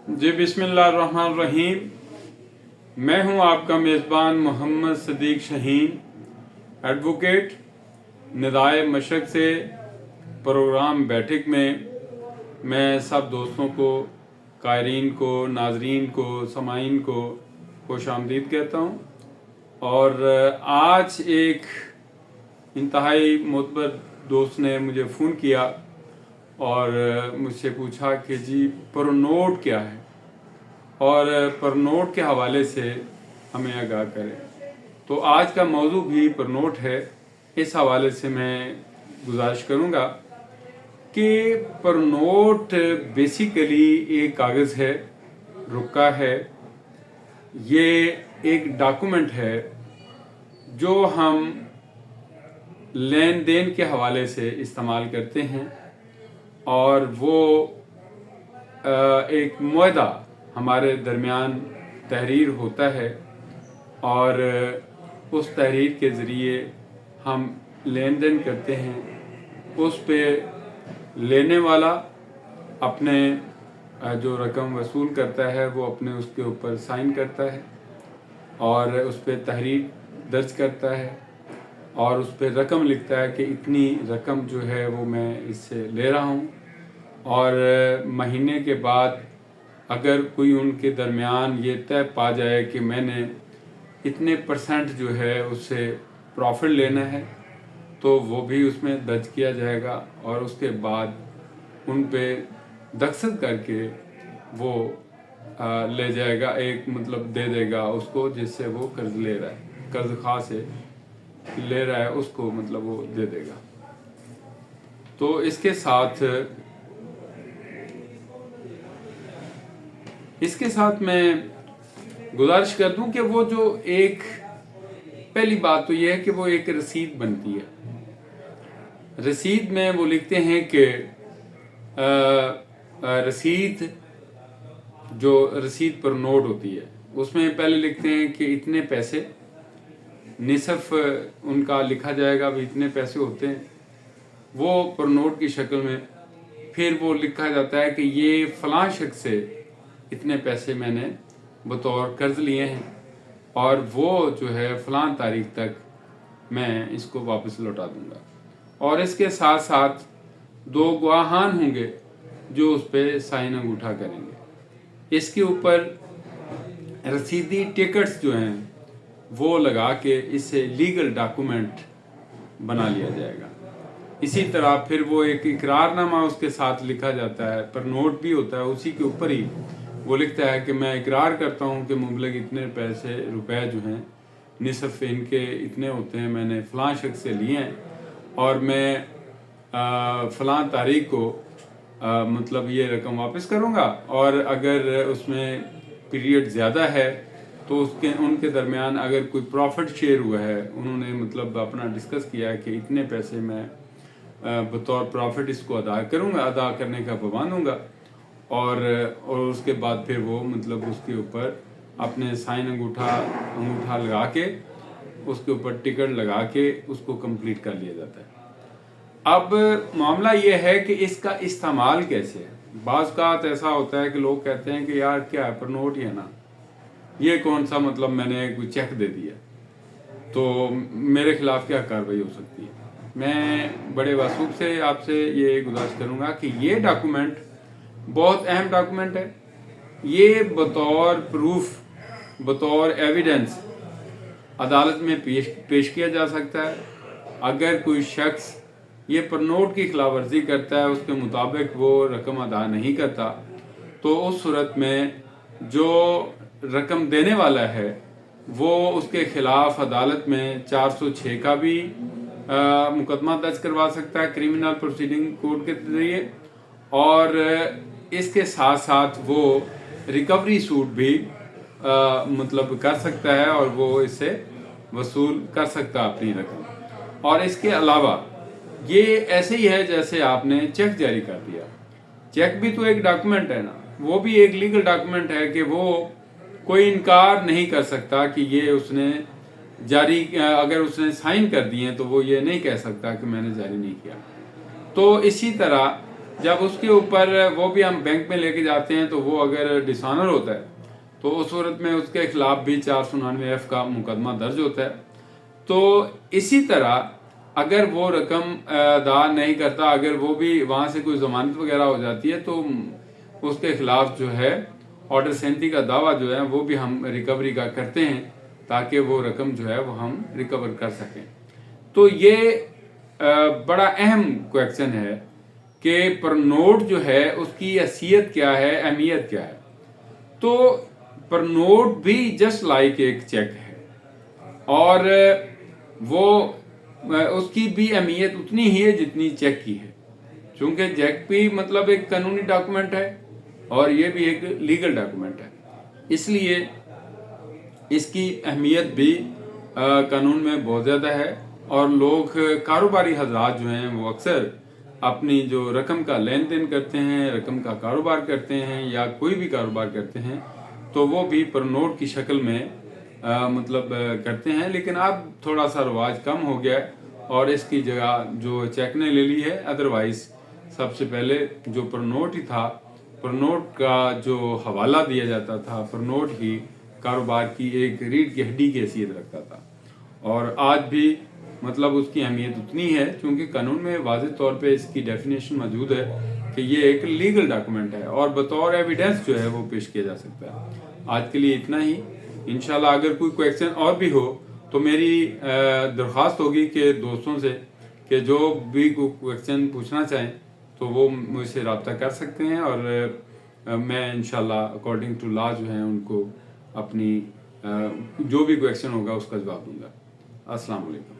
जी बिस्मिल्लाहिर्रहमानिर्रहीम। मैं हूं आपका मेज़बान मोहम्मद सदीक शहीन, एडवोकेट। निदाए मशक से प्रोग्राम बैठक में मैं सब दोस्तों को, कायरीन को, नाजरीन को, समाइन को खुश आमदीद कहता हूं। और आज एक इंतहाई मोतबर दोस्त ने मुझे फ़ोन किया और मुझसे पूछा कि जी परनोट क्या है, और परनोट के हवाले से हमें आगाह करें। तो आज का मौजू भी परनोट है। इस हवाले से मैं गुजारिश करूँगा कि परनोट बेसिकली एक कागज़ है, रुक्का है। ये एक डॉक्यूमेंट है जो हम लेन देन के हवाले से इस्तेमाल करते हैं, और वो एक मुआहदा हमारे दरमियान तहरीर होता है, और उस तहरीर के ज़रिए हम लेन देन करते हैं। उस पे लेने वाला अपने जो रकम वसूल करता है वो अपने उसके ऊपर साइन करता है और उस पे तहरीर दर्ज करता है और उस पे रकम लिखता है कि इतनी रकम जो है वो मैं इससे ले रहा हूँ। और महीने के बाद अगर कोई उनके दरमियान ये तय पा जाए कि मैंने इतने % जो है उससे प्रॉफिट लेना है, तो वो भी उसमें दर्ज किया जाएगा और उसके बाद उन पे दस्तखत करके वो ले जाएगा, एक मतलब दे देगा उसको जिससे वो कर्ज ले रहा है, कर्ज खा से ले रहा है उसको, मतलब वो दे देगा। तो इसके साथ मैं गुजारिश कर दूं कि वो जो एक पहली बात तो ये है कि वो एक रसीद बनती है। रसीद में वो लिखते हैं कि रसीद जो रसीद पर नोट होती है उसमें पहले लिखते हैं कि इतने पैसे, निसफ उनका लिखा जाएगा, भी इतने पैसे होते हैं वो पर नोट की शक्ल में। फिर वो लिखा जाता है कि ये फलां शख्स से इतने पैसे मैंने बतौर कर्ज लिए हैं और वो जो है फलां तारीख तक मैं इसको वापस लौटा दूंगा। और इसके साथ साथ 2 गवाहान होंगे जो उस पर साइन अंगूठा करेंगे। इसके ऊपर रसीदी टिकट्स जो हैं वो लगा के इससे लीगल डॉक्यूमेंट बना लिया जाएगा। इसी तरह फिर वो एक इकरारनामा उसके साथ लिखा जाता है, पर नोट भी होता है, उसी के ऊपर ही वो लिखता है कि मैं इकरार करता हूँ कि मुबलग इतने पैसे रुपए जो हैं निसफ इनके इतने होते हैं, मैंने फ़लाँ शख्स से लिए हैं और मैं फ़लाँ तारीख को मतलब ये रकम वापस करूँगा। और अगर उसमें पीरियड ज़्यादा है तो उनके दरमियान अगर कोई प्रॉफिट शेयर हुआ है, उन्होंने मतलब अपना डिस्कस किया है कि इतने पैसे मैं बतौर प्रॉफिट इसको अदा करूँगा, अदा करने का पाबंद और उसके बाद फिर वो मतलब उसके ऊपर अपने साइन अंगूठा लगा के उसके ऊपर टिकट लगा के उसको कंप्लीट कर लिया जाता है। अब मामला ये है कि इसका इस्तेमाल कैसे है। बाज़ औक़ात ऐसा होता है कि लोग कहते हैं कि यार क्या है, पर नोट ही है ना, ये कौन सा मतलब मैंने कोई चेक दे दिया तो मेरे खिलाफ क्या कार्रवाई हो सकती है। मैं बड़े वसूख से आपसे ये गुजारिश करूँगा कि ये डॉक्यूमेंट बहुत अहम डॉक्यूमेंट है। ये बतौर प्रूफ, बतौर एविडेंस अदालत में पेश किया जा सकता है। अगर कोई शख्स ये परनोट की खिलाफ वर्जी करता है, उसके मुताबिक वो रकम अदा नहीं करता, तो उस सूरत में जो रकम देने वाला है वो उसके खिलाफ अदालत में 406 का भी मुकदमा दर्ज करवा सकता है क्रिमिनल प्रोसीडिंग कोड के जरिए, और इसके साथ साथ वो रिकवरी सूट भी मतलब कर सकता है और वो इससे वसूल कर सकता है अपनी रकम। और इसके अलावा ये ऐसे ही है जैसे आपने चेक जारी कर दिया। चेक भी तो एक डॉक्यूमेंट है ना, वो भी एक लीगल डॉक्यूमेंट है कि वो कोई इनकार नहीं कर सकता कि ये उसने जारी, अगर उसने साइन कर दिए तो वो ये नहीं कह सकता कि मैंने जारी नहीं किया। तो इसी तरह जब उसके ऊपर वो भी हम बैंक में लेके जाते हैं तो वो अगर डिसऑनर होता है तो उस सूरत में उसके खिलाफ भी 499F का मुकदमा दर्ज होता है। तो इसी तरह अगर वो रकम अदा नहीं करता, अगर वो भी वहाँ से कोई जमानत वगैरह हो जाती है तो उसके खिलाफ जो है ऑर्डर 37 का दावा जो है वो भी हम रिकवरी का करते हैं ताकि वो रकम जो है वो हम रिकवर कर सकें। तो ये बड़ा अहम क्वेश्चन है कि पर नोट जो है उसकी हैसियत क्या है, अहमियत क्या है। तो पर नोट भी जस्ट लाइक एक चेक है और वो उसकी भी अहमियत उतनी ही है जितनी चेक की है, क्योंकि चेक भी मतलब एक कानूनी डॉक्यूमेंट है और ये भी एक लीगल डॉक्यूमेंट है, इसलिए इसकी अहमियत भी कानून में बहुत ज़्यादा है। और लोग कारोबारी हजरात जो हैं वो अक्सर अपनी जो रकम का लेन देन करते हैं, रकम का कारोबार करते हैं या कोई भी कारोबार करते हैं तो वो भी पर नोट की शक्ल में करते हैं। लेकिन अब थोड़ा सा रवाज कम हो गया है और इसकी जगह जो चेक ने ले ली है। अदरवाइज सबसे पहले जो पर नोट ही था, पर नोट का जो हवाला दिया जाता था, पर नोट ही कारोबार की एक रीढ़ की हड्डी की हैसियत रखता था। और आज भी उसकी अहमियत उतनी है क्योंकि कानून में वाज़ेह तौर पे इसकी डेफिनेशन मौजूद है कि ये एक लीगल डॉक्यूमेंट है और बतौर एविडेंस जो है वो पेश किया जा सकता है। आज के लिए इतना ही। इंशाल्लाह अगर कोई क्वेश्चन और भी हो तो मेरी दरख्वास्त होगी कि दोस्तों से कि जो भी कोई क्वेश्चन पूछना चाहें तो वो मुझसे रब्ता कर सकते हैं और मैं इंशाल्लाह अकॉर्डिंग टू लॉ जो है उनको अपनी जो भी क्वेश्चन होगा उसका जवाब दूंगा। अस्सलाम वालेकुम।